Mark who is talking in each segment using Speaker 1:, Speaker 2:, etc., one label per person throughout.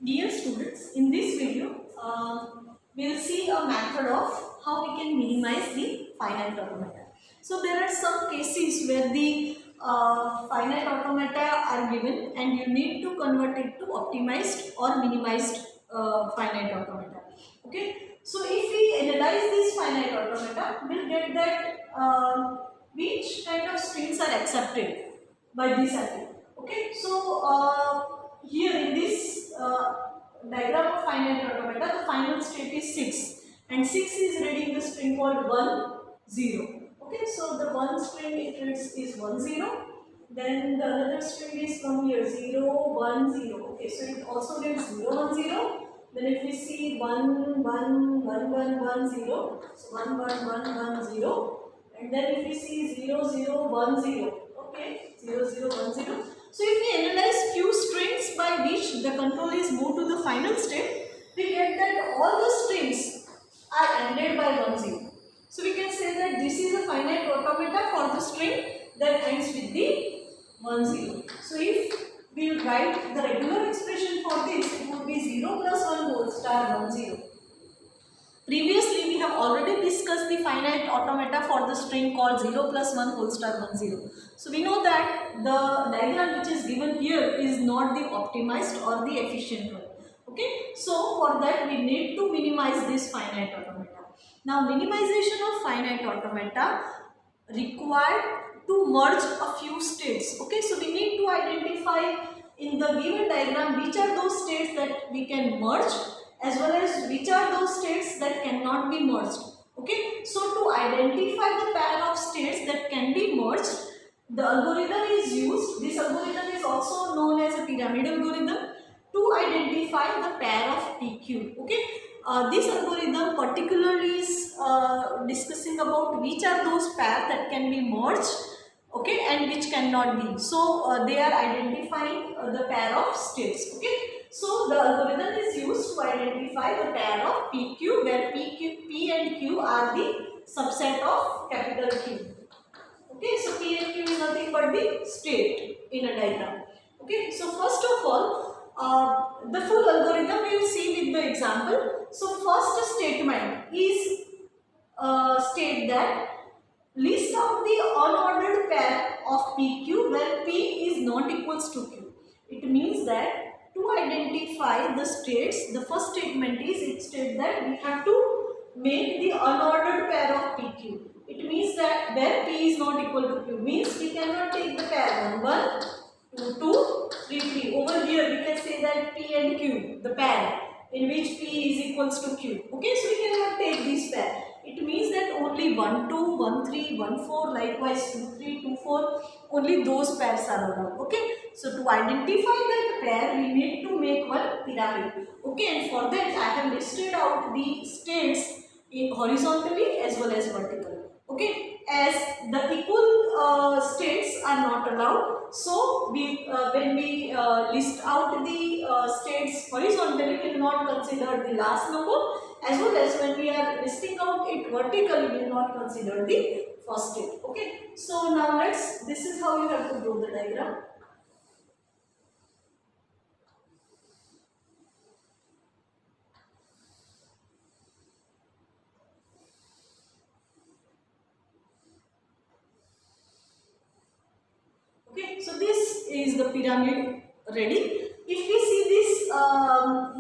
Speaker 1: Dear students, in this video, we will see a method of how we can minimize the finite automata. So there are some cases where the finite automata are given and you need to convert it to optimized or minimized finite automata. Okay, so if we analyze this finite automata, we'll get that which kind of strings are accepted by this array. Okay, so here in this diagram of finite automata, the final state is 6 and 6 is reading the string called 1 0. Okay, so the one string it reads is 1 0, then the another string is from here 0 1 0. Okay, so it also reads 0 1 0. Then if we see 1 1 1 1 1 0, so 1 1 1 1 0, and then if we see 0 0 1 0, okay, 0 0 1 0. So if we analyze few strings by which the control is moved to the final state, we get that all the strings are ended by 1 0. So we can say that this is a finite automata for the string that ends with the 1 0. So if we will write the regular expression for this, it would be 0 plus 1 whole star 1 0. Previously, we have already discussed the finite automata for the string called 0 plus 1 whole star 1 0. So we know that the diagram which is given here is not the optimized or the efficient one. Okay, so for that we need to minimize this finite automata. Now minimization of finite automata required to merge a few states. Okay, so we need to identify in the given diagram which are those states that we can merge as well as which are those states that cannot be merged. Okay, so to identify the pair of states that can be merged, the algorithm is used. This algorithm is also known as a pyramid algorithm to identify the pair of PQ. Okay, this algorithm particularly is discussing about which are those pairs that can be merged, okay, and which cannot be. So they are identifying the pair of states. Okay, so the algorithm is used to identify the pair of PQ, where P and Q are the subset of capital Q. Okay, so P and Q is nothing but the state in a diagram. Okay, so first of all, the full algorithm we will see with the example. So first statement is state that list out the unordered pair of PQ where P is not equals to Q. It means that to identify the states, the first statement is it states that we have to make the unordered pair of PQ. It means that where P is not equal to Q means we cannot take the pair 1 1, 2 2, 3 3. Over here we can say that P and Q, the pair in which P is equals to Q. Okay, so we cannot take this pair. It means that only 1 2, 1 3, 1 4, likewise 2 3, 2 4, only those pairs are allowed. Okay, so to identify that pair, we need to make one pyramid. Okay, and for that I have listed out the states in horizontally as well as vertically. Okay, as the equal states are not allowed, so we when we list out the states horizontally, we will not consider the last number, as well as when we are listing out it vertically, we will not consider the first state. Okay, so now this is how you have to draw the diagram. Okay, so this is the pyramid ready. If we see this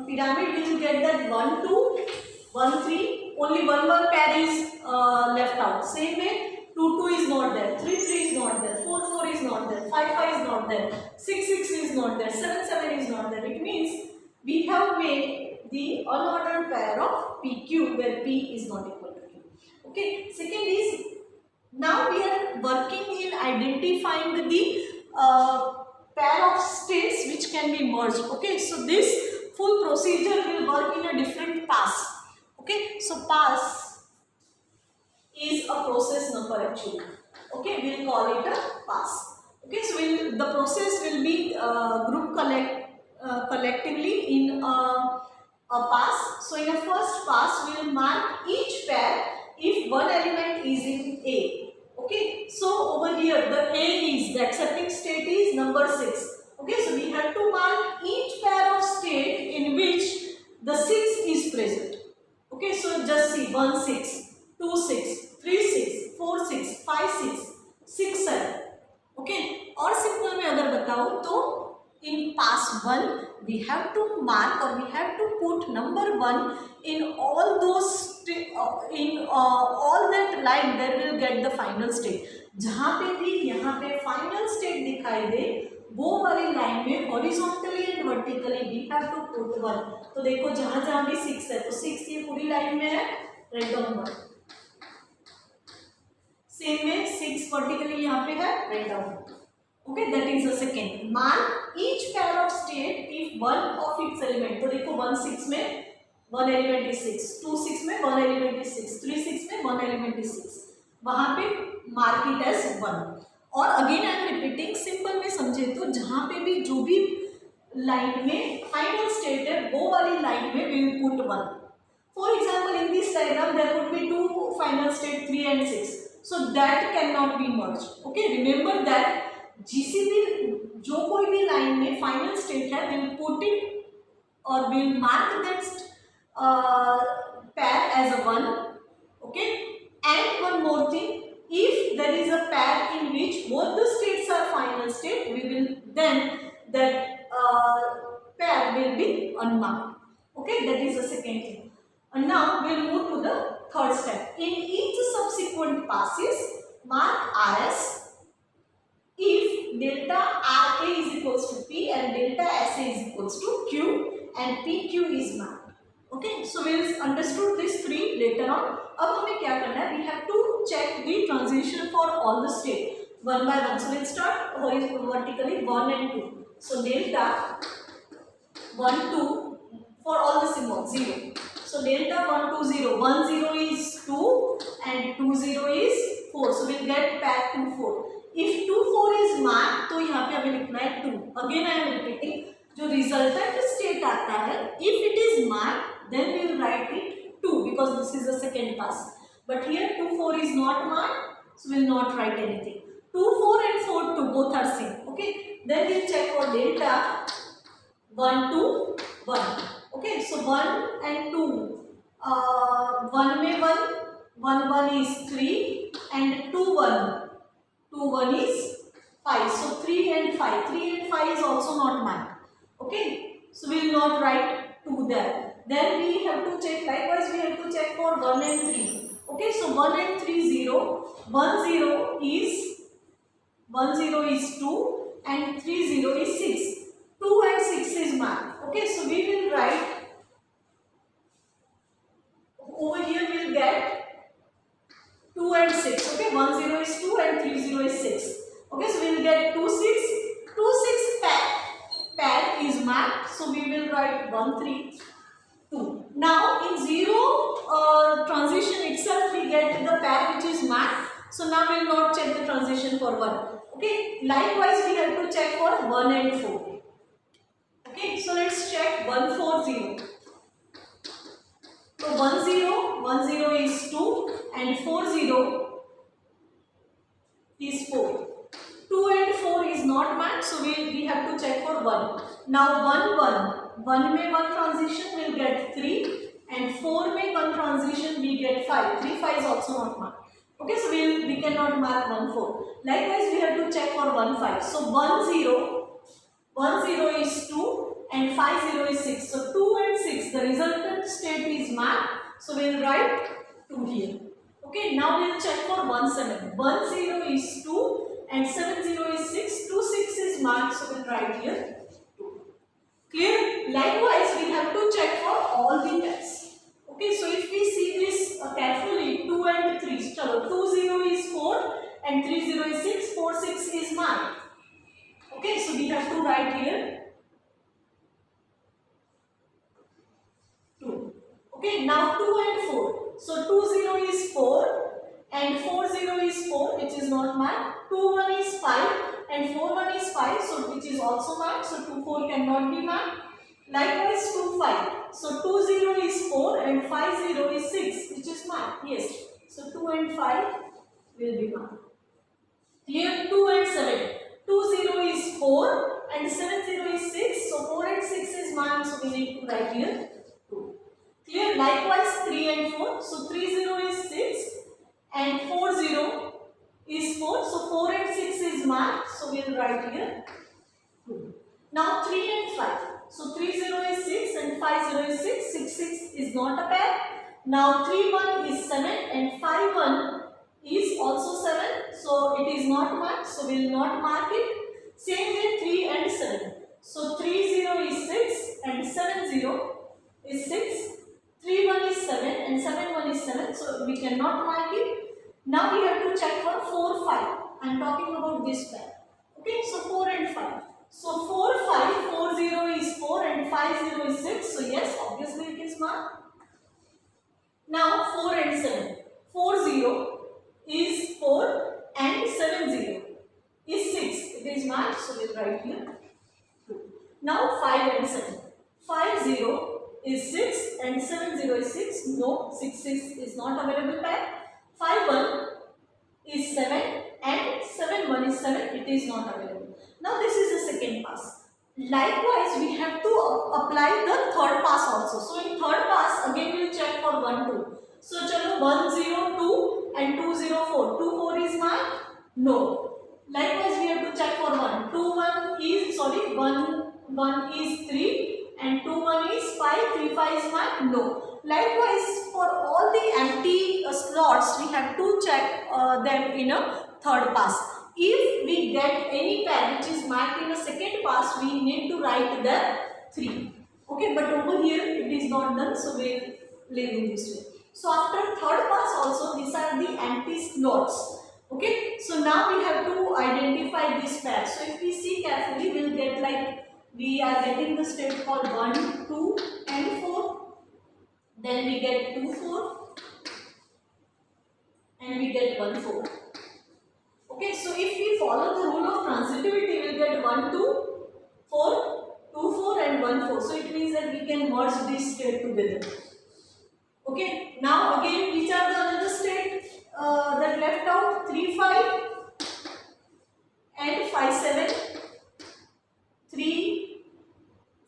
Speaker 1: pyramid, we will get that 1 2, 1 3, only 1 1 pair is left out. Same way, 2 2 is not there, 3 3 is not there, 4 4 is not there, 5 5 is not there, 6 6 is not there, 7 7 is not there. It means we have made the unordered pair of PQ where P is not equal to Q. Okay, second is now we are working in identifying the pair of states which can be merged. Okay, so this full procedure will work in a different pass. Okay, so pass is a process number actually. Okay, we will call it a pass. Okay, so the process will be group collectively in a pass. So in a first pass, we will mark each pair if one element is in A. Okay, so over here the A is, the accepting state is number 6. Okay, so we have to mark each pair of state in which 1, we have to mark or we have to put number 1 in all those all that line where we'll get the final state. जहाँ पे भी यहाँ पे final state दिखाई दे वो वाली line में horizontally and vertically we have to put 1. तो देखो जहाँ जहाँ भी 6 है तो 6 ये पूरी लाइन में है, राइट डाउन 1. सेम में 6 वर्टिकली यहाँ पे है, write down. Okay, that is the second. Mark each pair of state if one of its element. तो देखो 1 6 में 1 element is 6, 2 6 में 1 element is 6, 3 6 में 1 element is 6. वहाँ पे mark it as 1. और again I am repeating, simple में समझे तो जहाँ पे भी जो भी लाइन में फाइनल स्टेट है वो वाली लाइन में we will put 1. For example, in this diagram there would be two final state 3 and 6. So that cannot be merged. Okay, remember that. GCB जो कोई भी लाइन में फाइनल स्टेट है विल पुट इट और will mark that pair as a 1. Okay, and one more thing, if there is a pair in which both the states are final state, we will then that pair will be unmarked. Okay, that is the second thing. And now we will move to the third step. In each subsequent passes, mark RS if delta RA is equals to P and delta SA is equals to Q and PQ is marked. Okay, so we will understood these three later on. अब हमें क्या करना है? We have to check the transition for all the state one by one. So we will start vertically 1 and 2. So delta 1 2 for all the symbols 0. So delta 1 2 0. 1 0 is 2 and 2 0 is 4. So we will get back to 4. If 2 4 is marked तो यहाँ पे हमें लिखना है 2. Again I am repeating, जो resultant state आता है if it is marked then we will write it 2 because this is the second pass. But here 2 4 is not marked, so we will not write anything. 2 4 and 4 2 both are same. Okay, then we will check for delta 1 2 1. Okay, so 1 and 2 1 में 1 1 is 3 and 2 1 2 1 is 5. So 3 and 5. 3 and 5 is also not marked. Okay. So we will not write 2 there. Then we have to check, likewise we have to check for 1 and 3. Okay. So 1 and 3 0. 1 0 is 2 and 3 0 is 6. 2 and 6 is marked. Okay. So we will write over here we will get 2 and 6. Okay, 1 0 is 2 and 3 0 is 6. Okay, so we will get 2 6. 2 6 pair is marked. So we will write 1 3 2. Now in 0 transition itself we get the pair which is marked. So now we will not check the transition for 1. Okay, likewise we have to check for 1 and 4. Okay, so let's check 1 4 0. So 1 0 is 2 and 4 0 is 4. 2 and 4 is not marked, so we have to check for 1. Now 1 1. 1 में 1 transition will get 3 and 4 में 1 transition we get 5. 3 5 is also not marked. Okay, so we cannot mark 1 4. Likewise we have to check for 1 5. So 1 0 is 2 and 5 0 is 6. So 2 and 6 the resultant state is marked. So we will write 2 here. Okay, now we will check for 1 7. 1 0 is 2 and 7 0 is 6. 2 6 is marked, so we will write here 2. Clear? Likewise we have to check for all the pairs. Okay, so if we see this carefully, 2 and 3. Chalo, 2 0 is 4 and 3 0 is 6. 4 6 is marked. Okay, so we have to write here 2. Okay, now 2 and 4. So 2 0 is 4 and 4 0 is 4, which is not marked. 2 1 is 5 and 4 1 is 5, so which is also marked. So 2 4 cannot be marked. Likewise 2 5. So 2 0 is 4 and 5 0 is 6, which is marked. Yes. So 2 and 5 will be marked. Clear? 2 and 7. 2 0 is 4 and 7 0 is 6. So 4 and 6 is marked. So we need to write here 2. Clear? Likewise 3 and 4. So 3 0 is 6 and 4 0 is 4. So 4 and 6 is marked. So we will write here 2. Now 3 and and 5. So 3 0 is 6 and 5 0 is 6. 6 6 is not a pair. Now 3 1 is 7 and 5 1 is also 7. So it is not marked. So we will not mark it. Same way 3 and 7. So 3 0 is 6 and 7 0 is 6. 3 1 is 7 and 7 1 is 7. So we cannot mark it. Now we have to check for 4 5. I am talking about this pair. Okay, so 4 and 5. So 4 5, 4 0 is 4 and 5 0 is 6. So yes, obviously it is marked. Now 4 and 7. 4 0 is 4 and 7 0 is 6. It is marked. So we will write here. Now 5 and 7. 5 0 is 6 and 7 0 is 6. No, 6 6 is not available pair. 5 1 is 7 and 7 1 is 7. It is not available. Now this is the second pass. Likewise, we have to apply the third pass also. So in third pass, again we will check for 1 2. So chalo 1 0 2 and 2 0 4. 2 4 is marked? No. Likewise, we have to check for 1. 2 1 is, sorry, 1 1 is 3 and 2 1 is 5. 3 5 is marked? No. Likewise, for all the empty slots, we have to check them in a third pass. If we get any pair which is marked in a second pass, we need to write the 3. Okay, but over here it is not done, so we will leave in this way. So after third pass also, these are the empty slots. Okay, so now we have to identify this pair. So if we see carefully, we will get like, we are getting the state called 1, 2 and 4. Then we get 2, 4 and we get 1, 4. Okay, so if we follow the rule of transitivity, we will get 1, 2, 4, 2, 4 and 1, 4. So it means that we can merge these states together. Okay, now again, which are the another state that left out? 3, 5 and 5, 7. 3,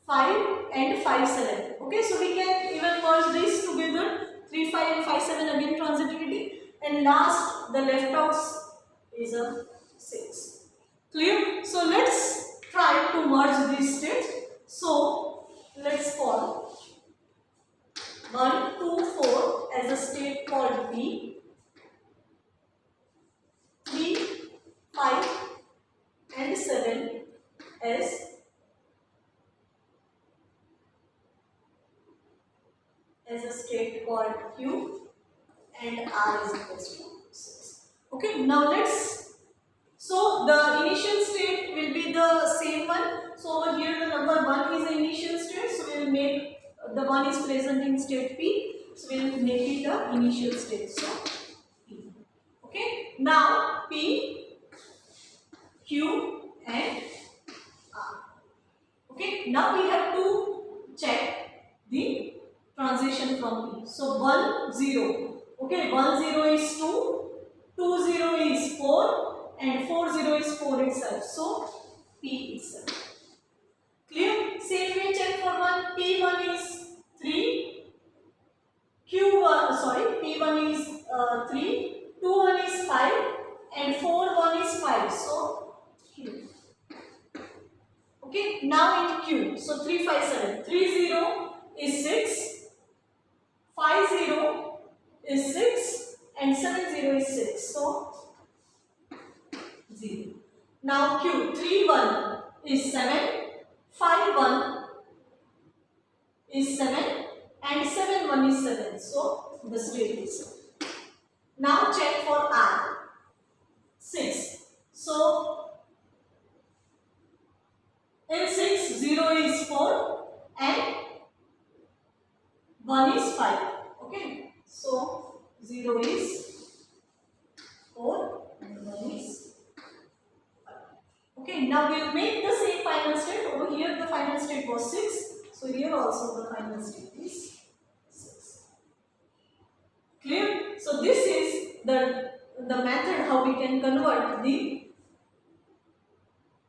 Speaker 1: 5 and 5, 7. Okay, so we can even merge these together. 3, 5 and 5, 7 again transitivity. And last, the left outs is a 6. Clear? So let's try to merge these states. So let's call 1, 2, 4 as a state called P. 3, 5 and 7 as a state called Q, and R is equal to 6. Okay, now let's, so the initial state will be the same one. So over here the number 1 is the initial state, so we will make the 1 is present in state P, so we will make it the initial state. So P. Okay, now P, Q and R. Okay, now we have to check the transition from P. So 1 0. Okay, 1 0 is 2, 2 0 is 4 and 4 0 is 4 itself. So P itself. Clear? Same way check for 1. P1 is 3, Q1, sorry, P1 is 3, 2 1 is 5 and 4 1 is 5. So Q. Okay, now in Q. So 3 5 7. 3 0 is 6. 5 0 is 6 and 7 0 is 6. So 0. Now Q. 3 1 is 7. 5 1 is 7 and 7 1 is 7. So the state is 7. Now check for R. 6. So in 6 0 is 4 and 1 is 5. Okay, so 0 is 4 and 1 is 5. Okay, now we will make the same final state. Over here the final state was 6. So here also the final state is 6. Clear? So this is the method how we can convert the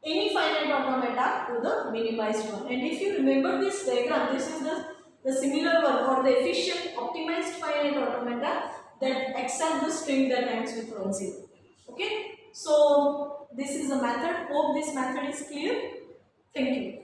Speaker 1: any finite automata to the minimized one. And if you remember this diagram, this is the similar one or the efficient optimized finite automata that accept the string that ends with 1 0. Okay, so this is a method. Hope this method is clear. Thank you.